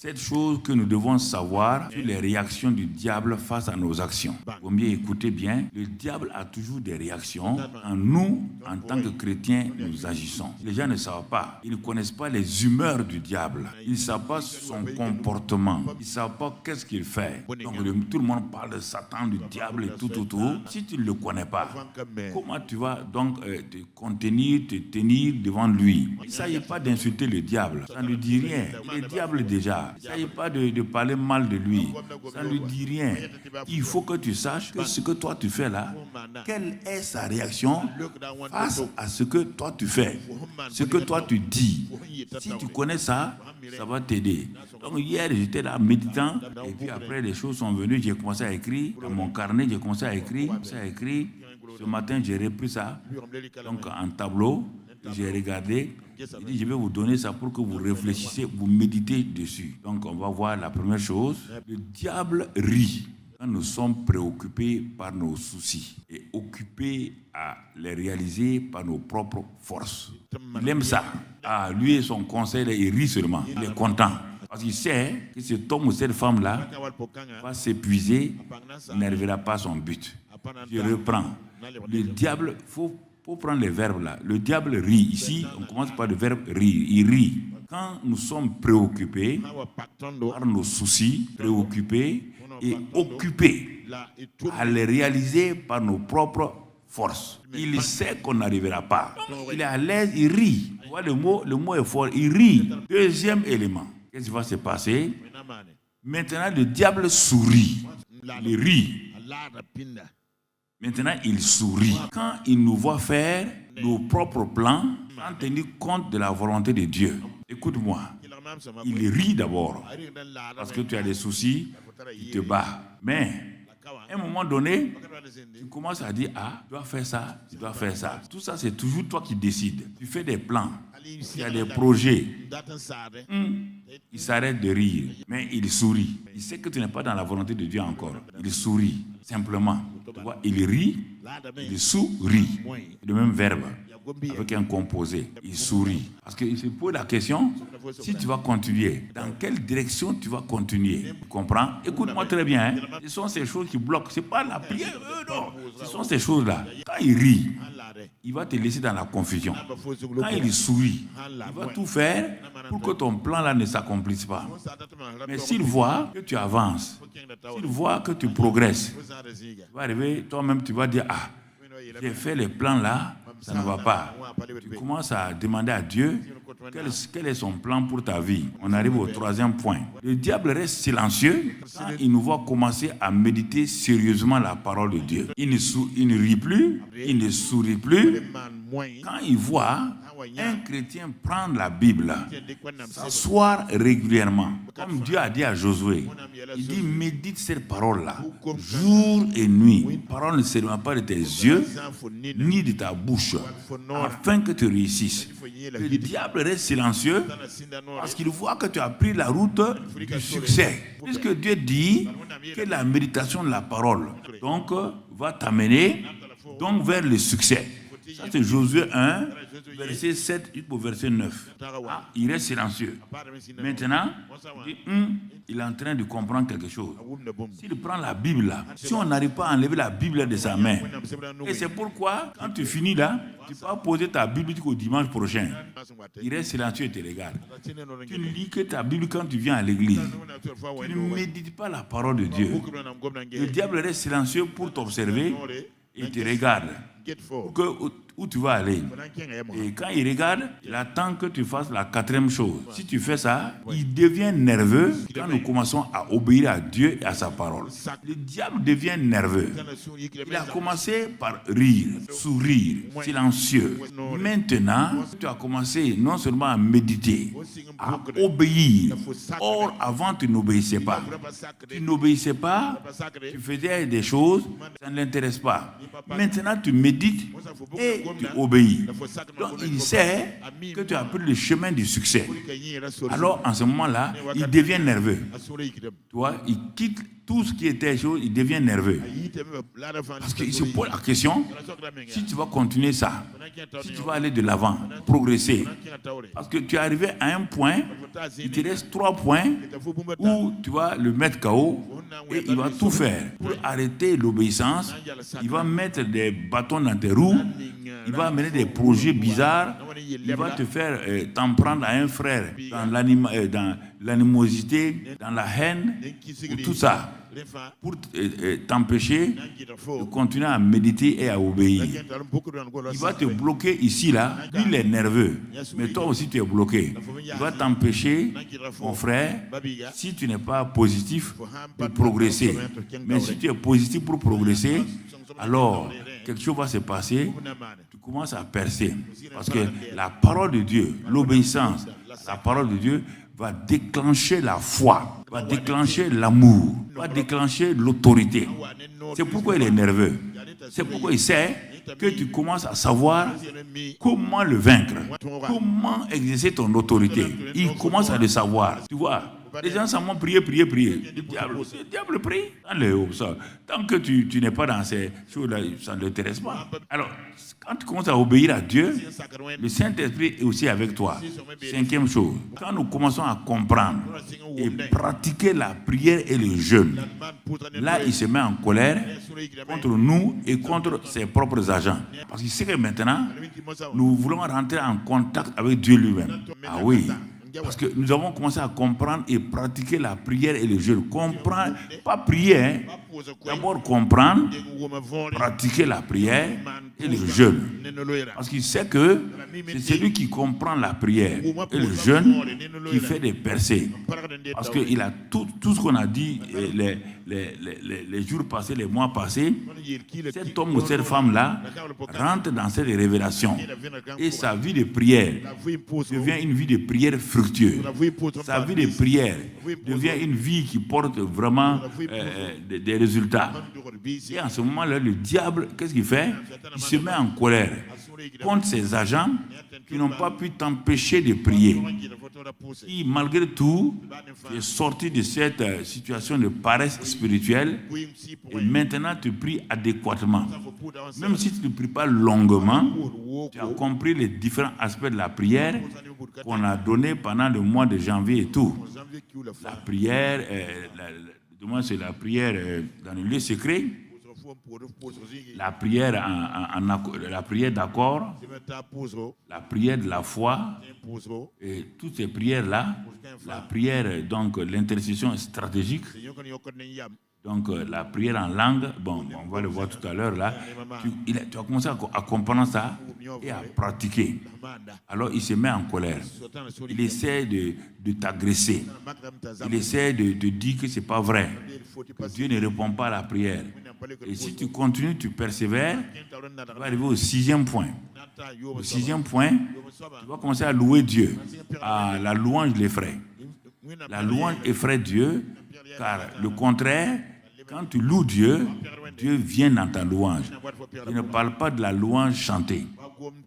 cette chose que nous devons savoir sur les réactions du diable face à nos actions. Il faut bien écouter bien, le diable a toujours des réactions quand nous, en tant que chrétiens, nous agissons. Les gens ne savent pas, ils ne connaissent pas les humeurs du diable, ils ne savent pas son comportement, ils ne savent pas qu'est-ce qu'il fait. Donc tout le monde parle de Satan, du diable et tout. Si tu ne le connais pas, comment tu vas donc te contenir, te tenir devant lui? Il ne s'agit pas d'insulter le diable, ça ne lui dit rien. Il est diable déjà. Il ne s'agit pas de parler mal de lui, ça ne lui dit rien. Il faut que tu saches que ce que toi tu fais là, quelle est sa réaction face à ce que toi tu fais, ce que toi tu dis. Si tu connais ça, ça va t'aider. Donc hier, j'étais là méditant, et puis après les choses sont venues, j'ai commencé à écrire dans mon carnet, j'ai commencé à écrire. Ce matin, j'ai repris ça, donc en tableau, j'ai regardé, j'ai dit, je vais vous donner ça pour que vous réfléchissiez, vous méditez dessus. Donc on va voir la première chose, le diable rit quand nous sommes préoccupés par nos soucis et occupés à les réaliser par nos propres forces. Il aime ça. Lui et son conseil, il rit seulement, il est content. Parce qu'il sait que cet homme ou cette femme-là va s'épuiser, il n'arrivera pas à son but. Je reprends. Le diable, il faut prendre les verbes là. Le diable rit. Ici, on commence par le verbe rire. Il rit. Quand nous sommes préoccupés par nos soucis, préoccupés et occupés à les réaliser par nos propres forces, il sait qu'on n'arrivera pas. Il est à l'aise, il rit. Tu vois, le mot est fort, il rit. Deuxième élément. Qu'est-ce qui va se passer? Maintenant, le diable sourit. Il rit. Maintenant, il sourit. Quand il nous voit faire nos propres plans, sans tenir compte de la volonté de Dieu. Écoute-moi. Il rit d'abord. Parce que tu as des soucis, il te bat. Mais, à un moment donné, tu commences à dire, tu dois faire ça, tu dois faire ça. Tout ça, c'est toujours toi qui décides. Tu fais des plans. Il y a des projets. Il s'arrête de rire, mais il sourit. Il sait que tu n'es pas dans la volonté de Dieu encore. Il sourit, simplement. Tu vois, il rit, il sourit. Le même verbe, avec un composé. Il sourit. Parce qu'il se pose la question, si tu vas continuer, dans quelle direction tu vas continuer? Tu comprends? Écoute-moi très bien. Ce sont ces choses qui bloquent. Ce n'est pas la prière, non. Ce sont ces choses-là. Quand il rit, il va te laisser dans la confusion. Quand il sourit, il va tout faire pour que ton plan là ne s'accomplisse pas. Mais s'il voit que tu avances, s'il voit que tu progresses, tu vas arriver, toi-même tu vas dire, j'ai fait les plans là, ça ne va pas. Tu commences à demander à Dieu quel est son plan pour ta vie. On arrive au troisième point. Le diable reste silencieux quand il nous voit commencer à méditer sérieusement la parole de Dieu. Il ne rit plus, il ne sourit plus. Quand il voit un chrétien prendre la Bible, s'asseoir régulièrement, comme Dieu a dit à Josué, il dit médite cette parole-là, jour et nuit. Parole ne s'éloigne pas de tes yeux, ni de ta bouche, afin que tu réussisses. Le diable reste silencieux parce qu'il voit que tu as pris la route du succès. Puisque Dieu dit que la méditation de la parole donc, va t'amener donc vers le succès. Ça, c'est Josué 1, verset 7 jusqu'au verset 9. Il reste silencieux. Maintenant, il est en train de comprendre quelque chose. S'il prend la Bible là, si on n'arrive pas à enlever la Bible de sa main, et c'est pourquoi, quand tu finis là, tu peux poser ta Bible jusqu'au dimanche prochain. Il reste silencieux et te regarde. Tu ne lis que ta Bible quand tu viens à l'église. Tu ne médites pas la parole de Dieu. Le diable reste silencieux pour t'observer et te regarde. Où tu vas aller. Et quand il regarde, il attend que tu fasses la quatrième chose. Si tu fais ça, il devient nerveux quand nous commençons à obéir à Dieu et à sa parole. Le diable devient nerveux. Il a commencé par rire, sourire, silencieux. Maintenant, tu as commencé non seulement à méditer, à obéir. Or, avant, tu n'obéissais pas. Tu n'obéissais pas, tu faisais des choses, ça ne l'intéresse pas. Maintenant, tu médites et tu obéis. Donc, il sait que tu as pris le chemin du succès. Alors, en ce moment-là, il devient nerveux. Tu vois, il quitte tout ce qui était chaud, il devient nerveux. Parce qu'il se pose la question, si tu vas continuer ça, si tu vas aller de l'avant, progresser, parce que tu es arrivé à un point, il te reste 3 points où tu vas le mettre KO et il va tout faire pour arrêter l'obéissance. Il va mettre des bâtons dans tes roues, il va amener des projets bizarres, il va te faire t'en prendre à un frère dans l'animosité, dans la haine, tout ça, pour t'empêcher de continuer à méditer et à obéir. Il va te bloquer ici, là. Lui, il est nerveux, mais toi aussi, tu es bloqué. Il va t'empêcher, mon frère, si tu n'es pas positif, de progresser. Mais si tu es positif pour progresser, alors quelque chose va se passer, tu commences à percer. Parce que la parole de Dieu, l'obéissance, la parole de Dieu va déclencher la foi, va déclencher l'amour, va déclencher l'autorité. C'est pourquoi il est nerveux. C'est pourquoi il sait que tu commences à savoir comment le vaincre, comment exercer ton autorité. Il commence à le savoir. Tu vois, les gens s'en vont prier. Le diable prie. Tant que tu n'es pas dans ces choses-là, ça ne l'intéresse pas. Alors, quand tu commences à obéir à Dieu, le Saint-Esprit est aussi avec toi. 5e chose, quand nous commençons à comprendre et pratiquer la prière et le jeûne, là, il se met en colère contre nous et contre ses propres agents. Parce qu'il sait que maintenant, nous voulons rentrer en contact avec Dieu lui-même. Ah oui. Parce que nous avons commencé à comprendre et pratiquer la prière et le jeûne. Comprendre, pas prier, hein. D'abord comprendre, pratiquer la prière et le jeûne. Parce qu'il sait que c'est celui qui comprend la prière et le jeûne qui fait des percées. Parce qu'il a tout ce qu'on a dit les jours passés, les mois passés. Cet homme ou cette femme-là rentre dans cette révélation. Et sa vie de prière devient une vie de prière fructueuse. Sa vie de prière devient une vie qui porte vraiment des résultats. Et en ce moment-là, le diable, qu'est-ce qu'il fait? Il se met en colère contre ses agents qui n'ont pas pu t'empêcher de prier. Et malgré tout, tu es sorti de cette situation de paresse spirituelle et maintenant tu pries adéquatement. Même si tu ne pries pas longuement, tu as compris les différents aspects de la prière qu'on a donné pendant le mois de janvier et tout. La prière, c'est la prière dans le lieu secret, la prière la prière d'accord, la prière de la foi, et toutes ces prières-là, la prière, donc l'intercession stratégique, donc la prière en langue, bon, on va le voir tout à l'heure là, tu as commencé à comprendre ça et à pratiquer. Alors il se met en colère. Il essaie de t'agresser. Il essaie de dire que ce n'est pas vrai, que Dieu ne répond pas à la prière. Et si tu continues, tu persévères, tu vas arriver au 6e point. Au 6e point, tu vas commencer à louer Dieu. Ah, la louange l'effraie. La louange effraie Dieu, car le contraire, quand tu loues Dieu, Dieu vient dans ta louange. Je ne parle pas de la louange chantée.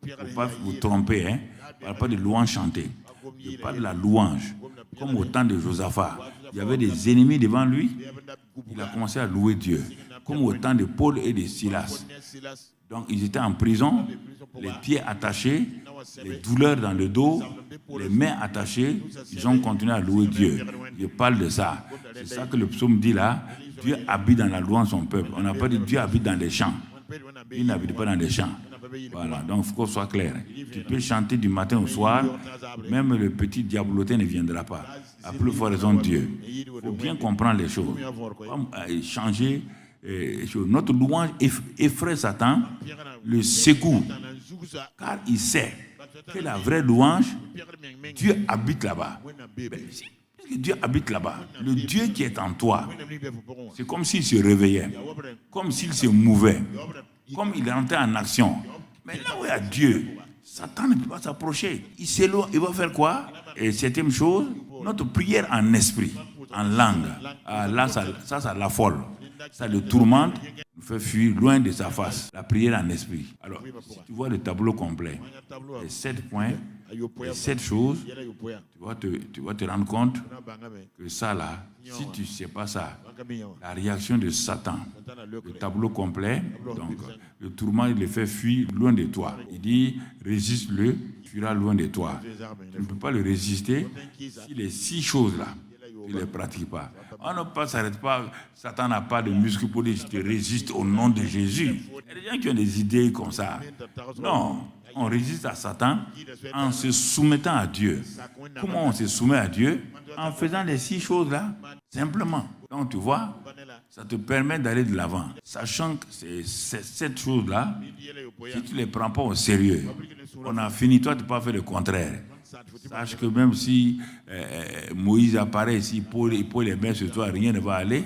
Il ne faut pas vous tromper, hein? Je ne parle pas de louange chantée. Je parle de la louange. Comme au temps de Josaphat, il y avait des ennemis devant lui. Il a commencé à louer Dieu. Comme au temps de Paul et de Silas. Donc ils étaient en prison, les pieds attachés, les douleurs dans le dos, les mains attachées. Ils ont continué à louer Dieu. Je parle de ça. C'est ça que le psaume dit là. Dieu habite dans la louange de son peuple. On n'a pas dit Dieu habite dans les champs. Il n'habite pas dans les champs. Voilà, donc il faut qu'on soit clair. Tu peux chanter du matin au soir, même le petit diablotin ne viendra pas. À plus forte raison de Dieu. Il faut bien comprendre les choses. Changer. Notre louange effraie Satan, le secoue, car il sait que la vraie louange, Dieu habite là-bas. Dieu habite là-bas. Le Dieu qui est en toi, c'est comme s'il se réveillait, comme s'il se mouvait, comme il rentrait en action. Mais là où il y a Dieu, Satan ne peut pas s'approcher. Il s'éloigne. Il va faire quoi? Et 7e chose, notre prière en esprit, en langue. Là, ça l'affole. Ça le tourmente, nous fait fuir loin de sa face. La prière en esprit. Alors, si tu vois le tableau complet, les 7 points, les 7 choses, tu vas te rendre compte que ça là, si tu ne sais pas ça, la réaction de Satan, le tableau complet, donc le tourment, il le fait fuir loin de toi. Il dit, résiste-le, tu iras loin de toi. Tu ne peux pas le résister si les 6 choses-là, tu ne les pratiques pas. On ne s'arrête pas, Satan n'a pas de muscle pour dire je te résiste au nom de Jésus. Il y a des gens qui ont des idées comme ça. Non, on résiste à Satan en se soumettant à Dieu. Comment on se soumet à Dieu? En faisant les 6 choses-là, simplement. Donc tu vois, ça te permet d'aller de l'avant. Sachant que cette chose-là, si tu ne les prends pas au sérieux, on a fini, toi tu peux pas faire le contraire. Sache que même si Moïse apparaît, si Paul les met sur toi, rien ne va aller.